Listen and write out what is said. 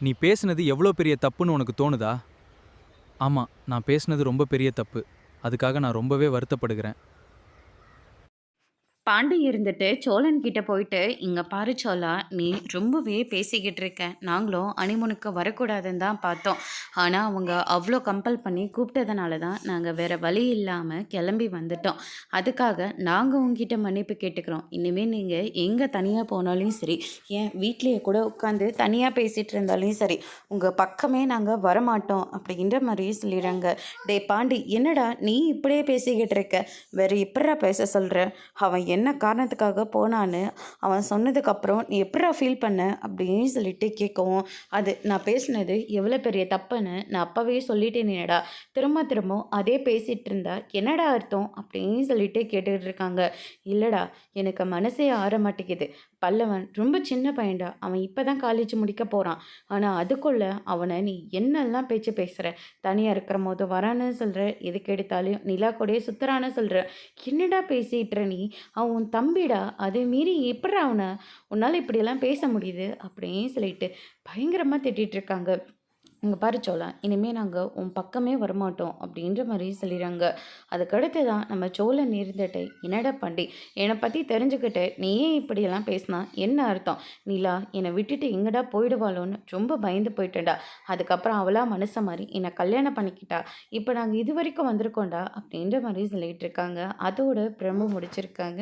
நீ பேசுனது எவ்வளோ பெரிய தப்புன்னு உனக்கு தோணுதா? ஆமா, நான் பேசுனது ரொம்ப பெரிய தப்பு. அதுக்காக நான் ரொம்பவே வருத்தப்படுகிறேன். பாண்டி இருந்துட்டு சோழன் கிட்ட போயிட்டு, "இங்க பாரு சோழா, நீ ரொம்பவே பேசிக்கிட்டு இருக்க. நாங்களும் ஹனிமூனுக்கு வரக்கூடாதுன்னு தான் பார்த்தோம். ஆனா, அவங்க அவ்ளோ கம்பல் பண்ணி கூப்பிட்டதுனால தான் நாங்க வேற வழி இல்லாம கிளம்பி வந்துட்டோம். அதுக்காக நாங்க உன்கிட்ட மன்னிப்பு கேட்டுக்கிறோம். இனிமே நீங்க எங்க தனியா போனாலும் சரி, ஏன் வீட்லயே கூட உட்காந்து தனியா பேசிட்டு இருந்தாலும் சரி, உங்க பக்கமே நாங்க வரமாட்டோம்." அப்படின்ற மாரி சொல்லிடுறாங்க. "டேய் பாண்டி, என்னடா நீ இப்படியே பேசிக்கிட்டு இருக்க? வேற எப்புட்றா பேச சொல்ற? அவன் என்ன காரணத்துக்காக போனான்னு அவன் சொன்னதுக்கப்புறம் நீ எப்புட்றா ஃபீல் பண்ண?" அப்படின்னு சொல்லிட்டு கேட்கவும், அது நான் பேசினது எவ்வளோ பெரிய தப்புன்னு நான் அப்பவே சொல்லிட்டேனேடா, திரும்ப திரும்ப அதே பேசிட்டு இருந்தா என்னடா அர்த்தம்? அப்படின்னு சொல்லிட்டு கேட்டுக்கிட்டு இருக்காங்க. இல்லடா, எனக்கு மனசே ஆற மாட்டேங்குது. பல்லவன் ரொம்ப சின்ன பையன்டா. அவன் இப்போ தான் காலேஜ் முடிக்க போறான். ஆனா அதுக்குள்ள அவன நீ என்னெல்லாம் பேச்சு பேசுற? தனியா இருக்கிறபோது வரான்னு சொல்ற, எதுக்கு எடுத்தாலும் நிலா கூடயே சுத்துறான்னு சொல்ற. என்னடா பேசிட்டுற நீ? அவன் உன் தம்பிடா. அதை மீறி எப்புட்றா உன்னால இப்படியெல்லாம் பேச முடியுது? அப்படின்னு சொல்லிட்டு பயங்கரமா திட்டிட்டு இருக்காங்க. "இங்க பாரு சோளா, இனிமே நாங்க உன் பக்கமே வரமாட்டோம்." அப்படின்ற மாரி சொல்லிறாங்க. அதுக்கடுத்து தான் நம்ம சோழன் இருந்துட்டு, "என்னடா பாண்டி, என்னை பத்தி தெரிஞ்சுக்கிட்டு நீ ஏன் இப்படியெல்லாம் பேசினா என்ன அர்த்தம்? நிலா என்னை விட்டுட்டு எங்கடா போயிடுவாளோன்னு ரொம்ப பயந்து போயிட்டேன்டா. அதுக்கப்புறம் அவளா மனுச மாரி என்னை கல்யாணம் பண்ணிக்கிட்டா. இப்போ நாங்க இதுவரைக்கும் வந்திருக்கோம்டா." அப்படின்ற மாரி சொல்லிட்டு இருக்காங்க. அதோட பிரம்ம முடிச்சிருக்காங்க.